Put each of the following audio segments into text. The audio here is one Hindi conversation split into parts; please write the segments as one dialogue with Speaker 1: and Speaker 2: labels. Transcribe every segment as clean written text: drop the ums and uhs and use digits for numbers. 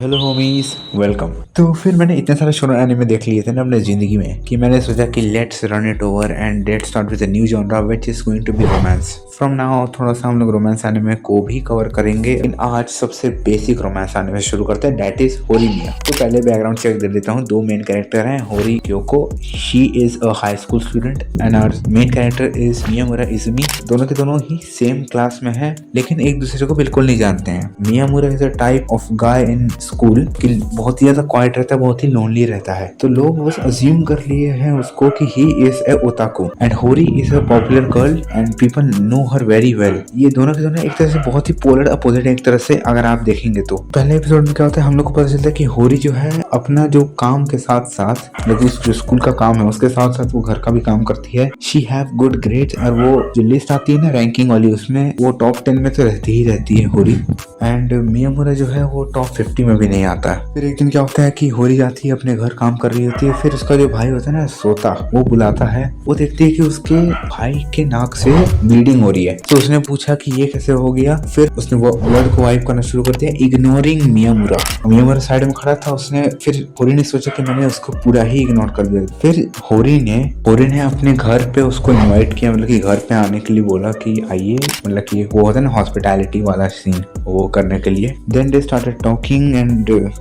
Speaker 1: Hello homies, welcome. तो फिर मैंने इतने सारे शोरो एनिमे देख लिए थे ना अपने जिंदगी में कि मैंने सोचा कि let's run it over and let's start with a new genre which is going to be romance. From now थोड़ा सा हम लोग रोमांस एनिमे को भी कवर करेंगे, लेकिन आज सबसे बेसिक रोमांस एनिमे शुरू करते हैं, दैट इज होरीमिया। तो पहले बैकग्राउंड चेक दे देता हूँ। दो मेन कैरेक्टर हैं, Hori Kyoko, she is a high school student and our main character is Miyamura Izumi. दोनों के दोनों ही सेम क्लास में है, लेकिन एक दूसरे को बिल्कुल नहीं जानते हैं। Miyamura is a type of guy in school कि बहुत ही ज्यादा क्वाइट रहता है, बहुत ही लोनली रहता है, तो लोग बस अज्यूम कर लिए हैं उसको कि ही इज ए ओताकू एंड होरी is a popular girl and people know her very well. ये दोनों के दोनों एक तरह से बहुत ही पोलर अपोजिट है एक तरह से, अगर आप देखेंगे तो। पहले एपिसोड में क्या होता है, हम लोग को पता चलता है कि होरी जो है अपना जो काम के साथ साथ, लेकिन जो स्कूल का काम है उसके साथ साथ वो घर का भी काम करती है। शी हैव गुड ग्रेड्स, और वो जो लिस्ट आती है ना रैंकिंग वाली, उसमें वो टॉप 10 में तो रहती ही रहती है होरी। एंड मियामुरा जो है वो टॉप 50 में भी नहीं आता है। फिर एक दिन क्या होता है कि होरी जाती है अपने घर, काम कर रही होती है। फिर उसका जो भाई होता है ना सोता, वो बुलाता है। वो देखती है कि उसके भाई के नाक से ब्लीडिंग हो रही है। तो उसने पूछा कि ये कैसे हो गया। फिर उसने वो ब्लड को वाइप करना शुरू कर दिया, इग्नोरिंग मियामुरा। मियामुरा साइड में खड़ा था। उसने फिर होरी ने सोचा कि मैंने उसको पूरा ही इग्नोर कर दिया। फिर होरी ने अपने घर पे उसको इनवाइट किया, मतलब कि घर पे आने के लिए बोला कि आइए, मतलब कि वो होता है ना हॉस्पिटैलिटी वाला सीन, वो करने के लिए। Then they started talking and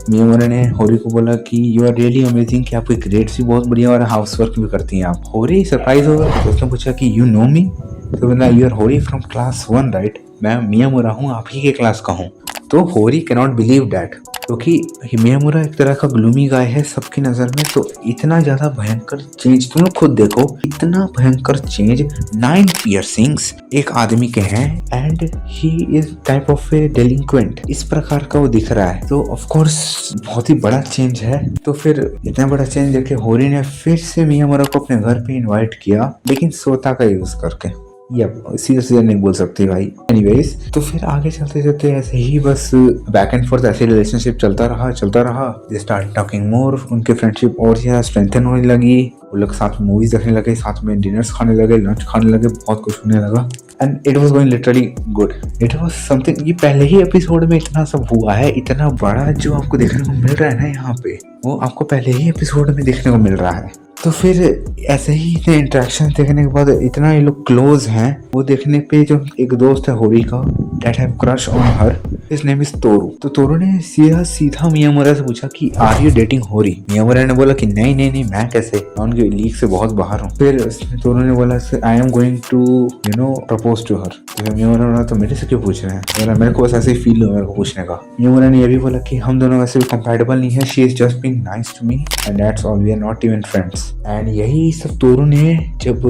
Speaker 1: Miyamura ने होरी को बोला कि यू आर रियली अमेजिंग, कि आपके ग्रेड्स भी बहुत बढ़िया और हाउस वर्क भी करती हैं आप। होरी सरप्राइज हो गया। तो उसने पूछा कि यू नो मी, तो बोला यू आर होरी फ्रॉम क्लास 1 राइट, मैं मियामुरा हूँ, आप ही के क्लास का हूँ। तो होरी कैन नॉट बिलीव डैट, क्योंकि मियामुरा एक तरह का ग्लूमी गाय है सबकी नजर में। तो इतना ज्यादा भयंकर चेंज, तुम लोग खुद देखो, इतना भयंकर चेंज, 9 पियर्सिंग्स एक आदमी के हैं and he is type of a delinquent, इस प्रकार का वो दिख रहा है। तो ऑफ कोर्स बहुत ही बड़ा चेंज है। तो फिर इतना बड़ा चेंज देखे होरी ने फिर से मियामुरा को अपने घर पे इनवाइट किया, लेकिन सोता का यूज करके। सीधा सीधा नहीं बोल सकती भाई। एनीवेज, तो फिर आगे चलते चलते ऐसे ही बस बैक एंड फोर्थ ऐसे रिलेशनशिप चलता रहा। दे स्टार्ट टॉकिंग मोर, उनके फ्रेंडशिप और ज्यादा स्ट्रेंथन होने लगी। वो लोग साथ में मूवीज देखने लगे, साथ में डिनर्स खाने लगे, लंच खाने लगे, बहुत कुछ होने लगा and it was going literally good. It was something. ये पहले ही एपिसोड में इतना सब हुआ है, इतना बड़ा जो आपको देखने को मिल रहा है ना यहाँ पे, वो आपको पहले ही एपिसोड में देखने को मिल रहा है। तो फिर ऐसे ही इतने इंटरेक्शन देखने के बाद इतना ये लोग क्लोज हैं, वो देखने पे जो एक दोस्त है होरी का, that have crush on her, his name is Toru. तो तोरू ने सीधा मियामुरा से पूछा कि आर यू डेटिंग होरी। मियामुरा ने बोला कि नहीं नहीं नहीं, मैं कैसे, मैं उनकी लीग से बहुत बाहर हूँ। फिर तोरू ने बोला I am going to propose to her. तो मियामुरा ने बोला तो मेरे से क्यों पूछ रहे हैं, बोला मेरे को बस ऐसे ही फील हुआ मेरे को पूछने का। मियामुरा ने ये भी बोला कि हम दोनों वैसे भी कंपैटिबल नहीं है, she is just being nice to me and that's all, we are not even friends. And यही सब तोरू ने जब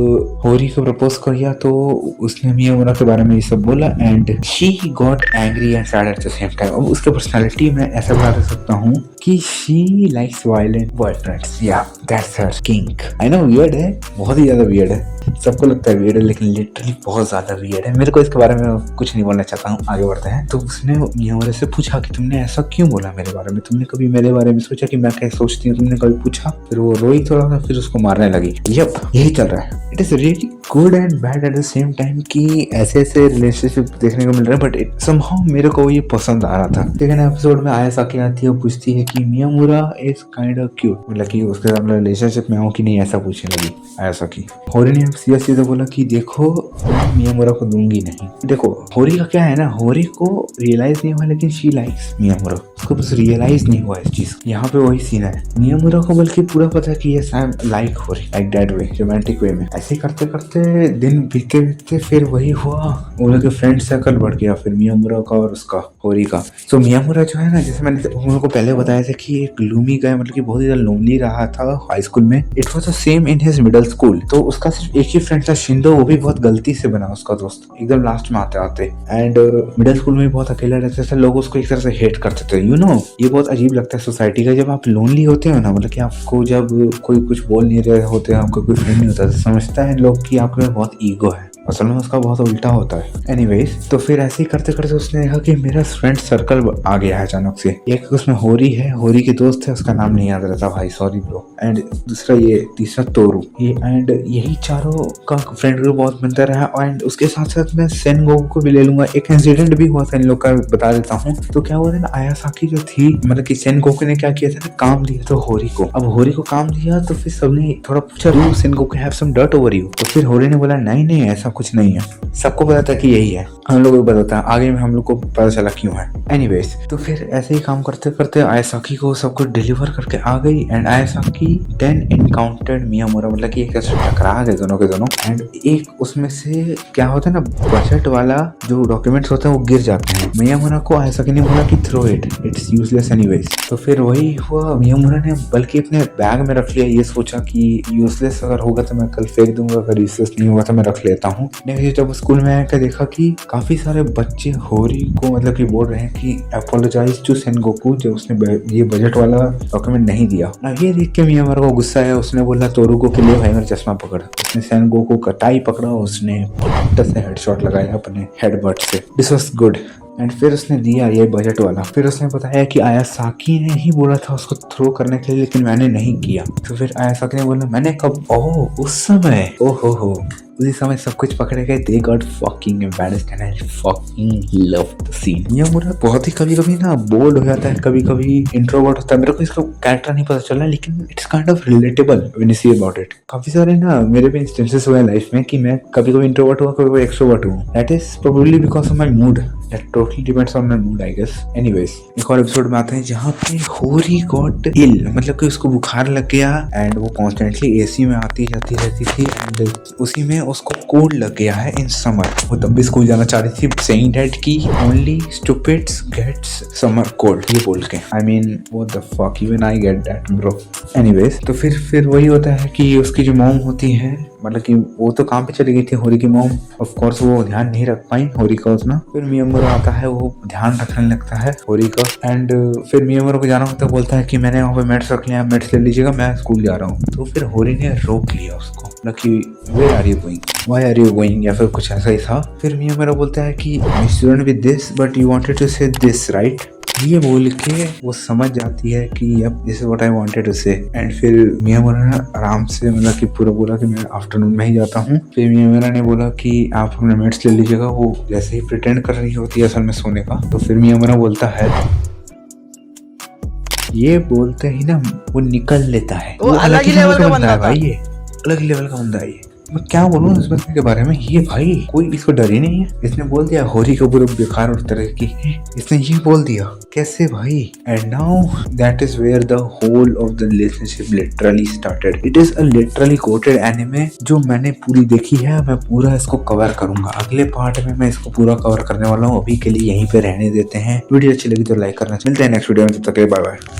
Speaker 1: होरी को प्रपोज किया तो उसने मियामुरा के बारे में ये सब बोला and she got angry and sad at the same time. अब उसके पर्सनालिटी में ऐसा बता सकता हूँ कि शी लाइक्स वायलेंट बॉयफ्रेंड्स, या that's her kink. I know weird है, बहुत ही ज्यादा वियर्ड है, सबको लगता है वियर्ड है, लेकिन लिटरली बहुत ज्यादा वियर्ड है। मेरे को इसके बारे में कुछ नहीं बोलना चाहता हूँ, आगे बढ़ते हैं। तो उसने मियामुरा से पूछा कि तुमने ऐसा क्यों बोला मेरे बारे में, तुमने कभी मेरे बारे में सोचा कि मैं क्या सोचती हूँ, तुमने कभी पूछा। फिर वो रोई थोड़ा सा, फिर उसको मारने लगी। यप, यही चल रहा है। It is really good and bad at the same time कि ऐसे ऐसे रिलेशनशिप देखने को मिल रहा है, बट इट समहाउ मेरे को ये पसंद आ रहा था। सेकंड एपिसोड में आयासाकी आती है, वो पूछती है कि मियामुरा इज काइंड ऑफ क्यूट, मतलब कि उसके साथ रिलेशनशिप में हूँ कि नहीं, ऐसा पूछने लगी आयासाकी। होरी ने सीधा सीधा बोला कि देखो मैं मियामुरा को दूंगी नहीं। देखो होरी का क्या है ना, होरी को रियलाइज नहीं हुआ, लेकिन शी लाइक्स मियामुरा, उसको बस रियलाइज नहीं हुआ इस चीज। यहाँ पे वही सीन है। मियामुरा को बल्कि पूरा पता है कि यस आई एम लाइक होरी, like that way, romantic way में। ऐसे करते करते दिन बीते बीते फिर वही हुआ, उन लोग के फ्रेंड सर्कल बढ़ गया, फिर मियामुरा का और उसका होरी का। तो मियामुरा जो है ना, जैसे मैंने उन लोगों को पहले बताया था कि एक ग्लूमी गाय, मतलब कि बहुत ही लोनली रहा था हाई स्कूल में। It was the same in his middle school. तो उसका सिर्फ एक ही फ्रेंड था शिंदो, वो भी बहुत गलती से बना उसका दोस्त, एकदम लास्ट में आते आते। एंड मिडिल स्कूल में भी बहुत अकेला रहता था, लोग उसको एक तरह से हेट करते थे। ये बहुत अजीब लगता है सोसाइटी का, जब आप लोनली होते हो ना, मतलब कि आपको जब कोई कुछ बोल नहीं रहे होते, आपका कोई फ्रेंड नहीं होता, तो समझता है लोग कि आपके में बहुत ईगो है, असल में उसका बहुत उल्टा होता है। एनीवेज, तो फिर ऐसे ही करते करते उसने देखा कि मेरा फ्रेंड सर्कल आ गया है अचानक से। एक उसमें होरी है, होरी के दोस्त है, उसका नाम नहीं याद रहता भाई, सॉरी ब्रो। एंड दूसरा ये, तीसरा तोरू, ये एंड यही चारों का फ्रेंड ग्रुप बहुत बनता रहा। एंड उसके साथ साथ मैं सेन गोकू को भी ले लूंगा। एक इंसिडेंट भी हुआ था इन लोग का, बता देता हूँ। तो क्या हुआ था ना, आयासाकी जो थी, मतलब कि सेन गोकू ने क्या किया था ना, काम दिया था होरी को। अब होरी को काम दिया तो फिर सबने थोड़ा पूछा, do Sengoku have some dirt over you? तो फिर होरी ने बोला नहीं नहीं ऐसा कुछ नहीं है। सबको पता था कि यही है, हम लोगों को पता था, आगे में हम लोग को पता चला क्यों है। एनीवेज, तो फिर ऐसे ही काम करते करते आयासाकी को सब कुछ डिलीवर करके आ गई। एंड आयासाकी देन एनकाउंटर्ड मियामुरा, मतलब कि एक ऐसे टकरा गए दोनों के दोनों। एंड एक उसमें से क्या होता है ना, बजट वाला जो डॉक्यूमेंट्स होते हैं वो गिर जाते हैं। मियामुरा को आयासाकी ने बोला कि थ्रो इट्स यूजलेस एनीवेज। तो फिर वही हुआ, मियामुरा ने बल्कि अपने बैग में रख लिया, ये सोचा कि यूजलेस अगर होगा तो मैं कल फेंक दूंगा, अगर यूजलेस नहीं होगा तो मैं रख लेता हूँ। जब स्कूल में आकर देखा कि काफी सारे बच्चे होरी को मतलब कि बोल रहे हैं कि अपोलोजाइज टू सेनगोकू, जो उसने ये बजट वाला डॉक्यूमेंट नहीं दिया। अब ये देख के मियामुरा को गुस्सा है, उसने बोला तोरुको के लिए भाई मेरा चश्मा पकड़। उसने सेनगोकू का टाई पकड़ा, उसने फट से हेडशॉट लगाया अपने हेडबट से। This was good. एंड फिर उसने दिया ये बजट वाला। फिर उसने बताया कि आयासाकी ने ही बोला था उसको थ्रो करने के लिए, लेकिन मैंने नहीं किया। तो फिर आयासाकी ने बोला मैंने कब? ओह उस समय, ओहो हो, उसी समय सब कुछ पकड़े गए। They got fucking embarrassed and I fucking love the scene. Miyamura बहुत ही कभी-कभी ना बोल्ड हो जाता है, कभी-कभी इंट्रोवर्ट होता है। मेरे को इसका कैरेक्टर नहीं पता चला, लेकिन it's kind of relatable when you see about it. काफी सारे ना मेरे भी इंस्टेंसेस हुए लाइफ में कि मैं कभी-कभी इंट्रोवर्ट हुआ, कभी-कभी एक्सट्रोवर्ट हूँ। That is probably because of my mood. That totally depends on my mood, I guess. Anyways, एक और एपिसोड में आते हैं जहाँ पे होरी गॉट इल, मतलब कि उसको बुखार लग गया। एंड वो कॉन्स्टेंटली एसी में आती जाती रहती थी। एंड उसी में उसको कोल्ड लग गया है इन समर। वो तब भी स्कूल जाना चाह रही थी, saying that कि only stupids gets summer cold, ये बोल के। I mean, what the fuck, even I get that, bro. Anyways, तो फिर वही होता है कि उसकी जो मॉम होती है, मतलब कि वो तो काम पे चली गई थी होरी की मॉम। ऑफ कोर्स वो ध्यान नहीं रख पाई होरी का उतना। फिर मियामुरा आता है, वो ध्यान रखने लगता है होरी का। एंड फिर मियामुरा को जाना होता है, बोलता है कि मैंने वहाँ पे मेड्स रख लिया, मेड्स ले लीजिएगा, मैं स्कूल जा रहा हूँ। तो फिर होरी ने रोक लिया उसको, मतलब कि where are you going, why are you going, या फिर कुछ ऐसा ही था। फिर मियामुरा बोलता है कि I student with this but you wanted to say this right. ये बोल के वो समझ जाती है कि अब this is what I wanted to say. And फिर मियामुरा ने आराम से मतलब कि पूरा बोला कि मैं आफ्टरनून में ही जाता हूँ। फिर मियामुरा ने बोला कि आप अपने मेड्स ले लीजिएगा। वो जैसे ही प्रिटेंड कर रही होती है असल में सोने का, तो फिर मियामुरा बोलता है, ये बोलते ही ना वो निकल लेता है। वो अलग ही लेवल का बंदा है भाई, ये अलग ही लेवल का बंदा है। ये मैं क्या बोलूँ इस बंदे के बारे में, ये भाई कोई इसको डर ही नहीं है। इसने बोल दिया होरी को पूरा बेकार उस तरह की, इसने ये बोल दिया कैसे भाई। And now that is where the whole of the relationship literally started. It is a literally coated anime जो मैंने पूरी देखी है। मैं पूरा इसको कवर करूंगा अगले पार्ट में, मैं इसको पूरा कवर करने वाला हूँ। अभी के लिए यहीं पे रहने देते हैं। वीडियो अच्छी लगी तो लाइक करना। चलते हैं नेक्स्ट वीडियो में, तब तक के बाय बाय।